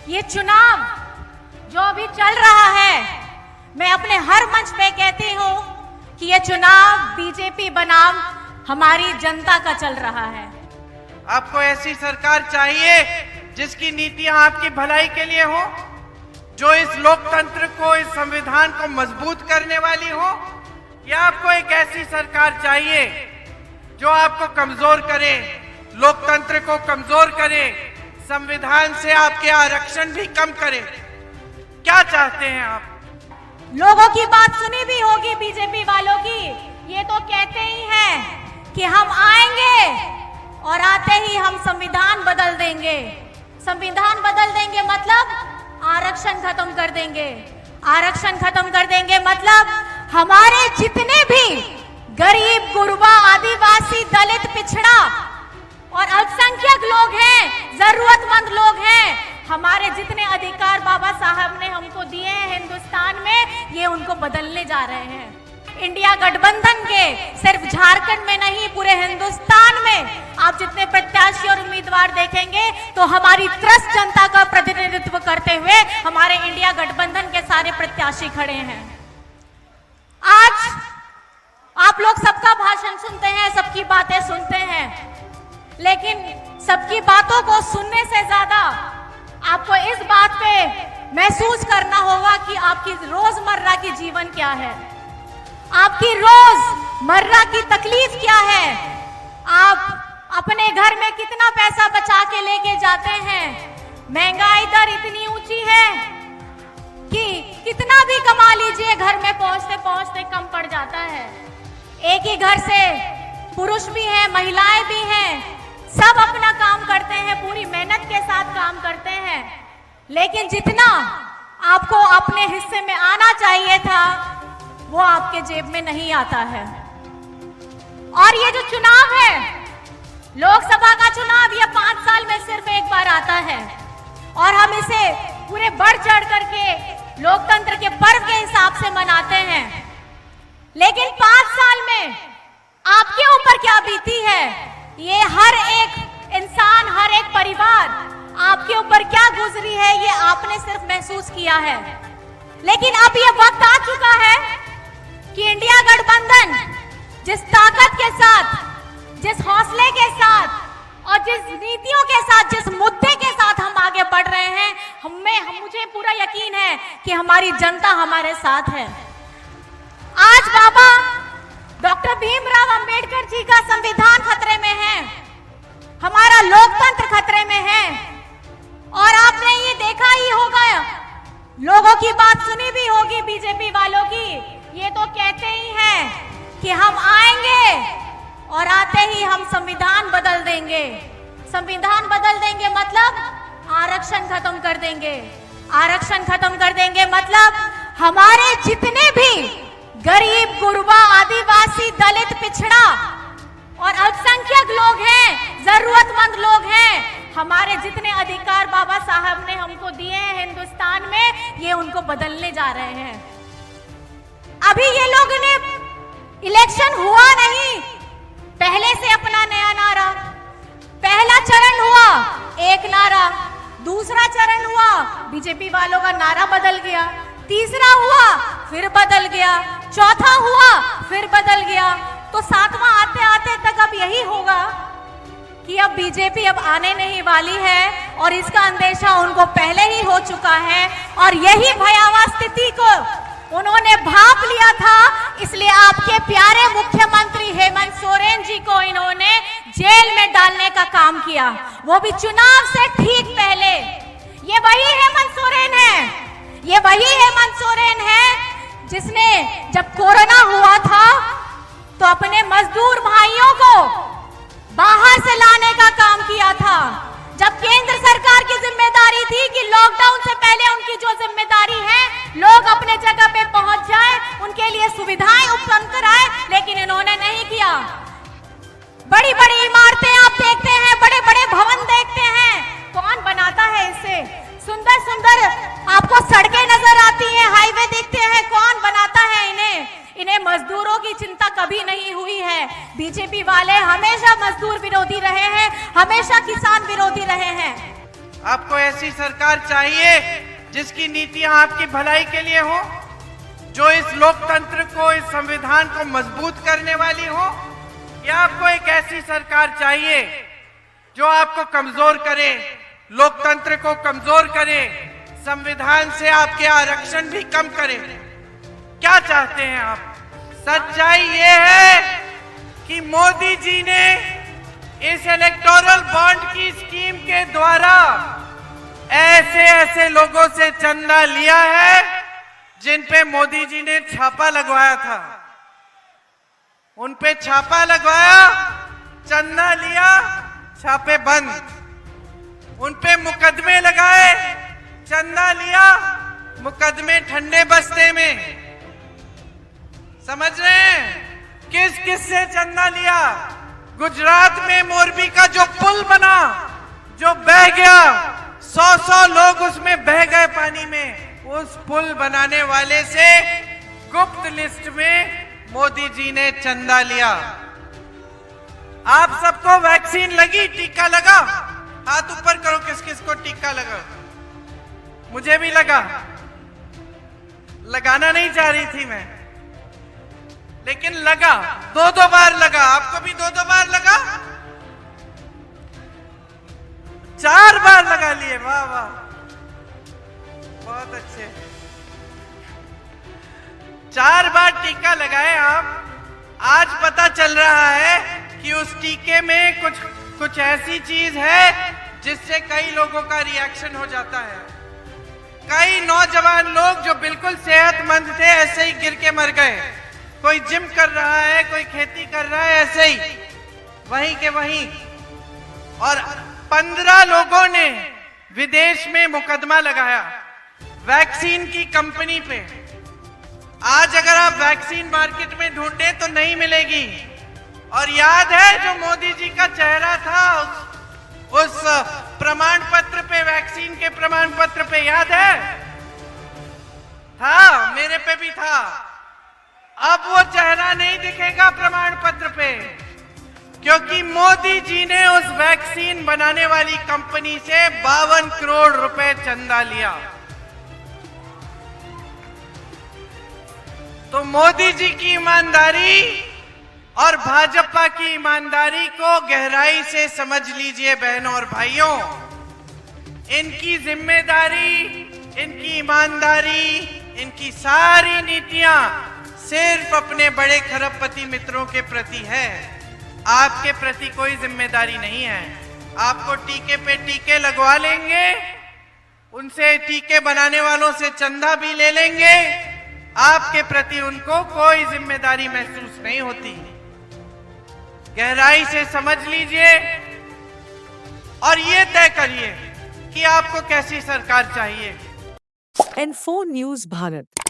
ये चुनाव जो अभी चल रहा है, मैं अपने हर मंच पे कहती हूँ कि ये चुनाव बीजेपी बनाम हमारी जनता का चल रहा है। आपको ऐसी सरकार चाहिए जिसकी नीतियां आपकी भलाई के लिए हो, जो इस लोकतंत्र को, इस संविधान को मजबूत करने वाली हो, या आपको एक ऐसी सरकार चाहिए जो आपको कमजोर करे, लोकतंत्र को कमजोर करे, संविधान से आपके आरक्षण भी कम करे? क्या चाहते हैं आप? लोगों की बात सुनी भी होगी बीजेपी वालों की। ये तो कहते ही हैं कि हम आएंगे और आते ही हम संविधान बदल देंगे। संविधान बदल देंगे मतलब आरक्षण खत्म कर देंगे। आरक्षण खत्म कर देंगे मतलब हमारे जितने भी गरीब, गुरबा, आदिवासी, दलित, पिछड़ा और अल्पसंख्यक लोग हैं, जरूरतमंद लोग हैं, हमारे जितने अधिकार बाबा साहब ने हमको दिए हैं हिंदुस्तान में, ये उनको बदलने जा रहे हैं। इंडिया गठबंधन के सिर्फ झारखंड में नहीं, पूरे हिंदुस्तान में आप जितने प्रत्याशी और उम्मीदवार देखेंगे तो हमारी त्रस्त जनता का प्रतिनिधित्व करते हुए हमारे इंडिया गठबंधन के सारे प्रत्याशी खड़े हैं। आज आप लोग सबका भाषण सुनते हैं, सबकी बातें सुनते हैं, लेकिन सबकी बातों को सुनने से ज्यादा आपको इस बात पे महसूस करना होगा कि आपकी रोजमर्रा की जीवन क्या है, आपकी रोजमर्रा की तकलीफ क्या है, आप अपने घर में कितना पैसा बचा के लेके जाते हैं। महंगाई दर इतनी ऊंची है कि कितना भी कमा लीजिए घर में पहुंचते पहुंचते कम पड़ जाता है। एक ही घर से पुरुष भी हैं, महिलाएं भी हैं, सब अपना काम करते हैं, पूरी मेहनत के साथ काम करते हैं, लेकिन जितना आपको अपने हिस्से में आना चाहिए था वो आपके जेब में नहीं आता है। और ये जो चुनाव है, लोकसभा का चुनाव, ये 5 साल में सिर्फ एक बार आता है और हम इसे पूरे बढ़ चढ़ करके लोकतंत्र के पर्व के हिसाब से मनाते हैं। लेकिन 5 साल में आपके ऊपर क्या बीती है, ये हर एक इंसान, हर एक परिवार आपके ऊपर क्या गुजरी है, ये आपने सिर्फ महसूस किया है। लेकिन अब ये वक्त आ चुका है कि इंडिया गठबंधन जिस ताकत के साथ, जिस हौसले के साथ और जिस नीतियों के साथ, जिस मुद्दे के साथ हम आगे बढ़ रहे हैं, मुझे पूरा यकीन है कि हमारी जनता हमारे साथ है। आज बाबा डॉक्टर भीमराव अंबेडकर जी का संविधान खतरे में है, हमारा लोकतंत्र खतरे में है। और आपने ये देखा ही होगा, लोगों की बात सुनी भी होगी बीजेपी वालों की। ये तो कहते ही हैं कि हम आएंगे और आते ही हम संविधान बदल देंगे। संविधान बदल देंगे मतलब आरक्षण खत्म कर देंगे। आरक्षण खत्म कर देंगे मतलब हमारे जितने भी गरीब, गुरबा, आदिवासी, दलित, पिछड़ा और अल्पसंख्यक लोग हैं, जरूरतमंद लोग हैं, हमारे जितने अधिकार बाबा साहब ने हमको दिए हैं हिंदुस्तान में, ये उनको बदलने जा रहे हैं। अभी ये लोगों ने, इलेक्शन हुआ नहीं, पहले से अपना नया नारा, पहला चरण हुआ एक नारा, दूसरा चरण हुआ बीजेपी वालों का नारा बदल गया, तीसरा हुआ फिर बदल गया, चौथा हुआ फिर बदल गया, तो 7वां आते आते तक अब यही होगा कि अब बीजेपी अब आने नहीं वाली है और इसका अंदेशा उनको पहले ही हो चुका है। और यही भयावह स्थिति को उन्होंने भांप लिया था, इसलिए आपके प्यारे मुख्यमंत्री हेमंत सोरेन जी को इन्होंने जेल में डालने का काम किया, वो भी चुनाव से ठीक पहले। ये वही हेमंत सोरेन है, ये वही हेमंत सोरेन है जिसने जब कोरोना हुआ था तो अपने मजदूर भाइयों को बाहर से लाने का काम किया था। जब केंद्र सरकार की जिम्मेदारी थी कि लॉकडाउन से पहले उनकी जो जिम्मेदारी है, लोग अपने जगह पे पहुंच जाए, उनके लिए सुविधाएं उपलब्ध कराए, लेकिन इन्होंने नहीं किया। बड़ी बड़ी इमारतें आप देखते हैं, बड़े बड़े भवन देखते हैं, कौन बनाता है इसे? सुंदर सुंदर आपको सड़कें नजर आती हैं, हाईवे दिखते हैं, कौन बनाता है इन्हें? इन्हें मजदूरों की चिंता कभी नहीं हुई है। बीजेपी वाले हमेशा मजदूर विरोधी रहे हैं, हमेशा किसान विरोधी रहे हैं। आपको ऐसी सरकार चाहिए जिसकी नीतियां आपकी भलाई के लिए हो, जो इस लोकतंत्र को, इस संविधान को मजबूत करने वाली हो, या आपको एक ऐसी सरकार चाहिए जो आपको कमजोर करे, लोकतंत्र को कमजोर करे, संविधान से आपके आरक्षण भी कम करे? क्या चाहते हैं आप? सच्चाई ये है कि मोदी जी ने इस इलेक्टोरल बॉन्ड की स्कीम के द्वारा ऐसे ऐसे लोगों से चंदा लिया है जिन पे मोदी जी ने छापा लगवाया था। उन पे छापा लगवाया, चंदा लिया, छापे बंद। उन पे मुकदमे लगाए, चंदा लिया, मुकदमे ठंडे बस्ते में। समझ रहे हैं किस किस से चंदा लिया? गुजरात में मोरबी का जो पुल बना, जो बह गया, 100 लोग उसमें बह गए पानी में, उस पुल बनाने वाले से गुप्त लिस्ट में मोदी जी ने चंदा लिया। आप सबको वैक्सीन लगी, टीका लगा? हाथ ऊपर करो किस किस को टीका लगा। मुझे भी लगा, लगाना नहीं चाह रही थी मैं, लेकिन लगा, 2 बार लगा। आपको भी 2 बार लगा? 4 बार लगा लिए। वाह वाह, बहुत अच्छे। 4 बार टीका लगाए आप। आज पता चल रहा है कि उस टीके में कुछ ऐसी चीज है जिससे कई लोगों का रिएक्शन हो जाता है। कई नौजवान लोग जो बिल्कुल सेहतमंद थे ऐसे ही गिर के मर गए। कोई जिम कर रहा है, कोई खेती कर रहा है, ऐसे ही वहीं के वहीं। और 15 लोगों ने विदेश में मुकदमा लगाया वैक्सीन की कंपनी पे। आज अगर आप वैक्सीन मार्केट में ढूंढे तो नहीं मिलेगी। और याद है जो मोदी जी का चेहरा था उस प्रमाण पत्र पे, वैक्सीन के प्रमाण पत्र पे, याद है? था, मेरे पे भी था। अब वो चेहरा नहीं दिखेगा प्रमाण पत्र पे, क्योंकि मोदी जी ने उस वैक्सीन बनाने वाली कंपनी से 52 करोड़ रुपए चंदा लिया। तो मोदी जी की ईमानदारी और भाजपा की ईमानदारी को गहराई से समझ लीजिए बहनों और भाइयों। इनकी जिम्मेदारी, इनकी ईमानदारी, इनकी सारी नीतियां सिर्फ अपने बड़े खरबपति मित्रों के प्रति है। आपके प्रति कोई जिम्मेदारी नहीं है। आपको टीके पे टीके लगवा लेंगे, उनसे टीके बनाने वालों से चंदा भी ले लेंगे, आपके प्रति उनको कोई जिम्मेदारी महसूस नहीं होती। गहराई से समझ लीजिए और ये तय करिए कि आपको कैसी सरकार चाहिए। N4 News Bharat।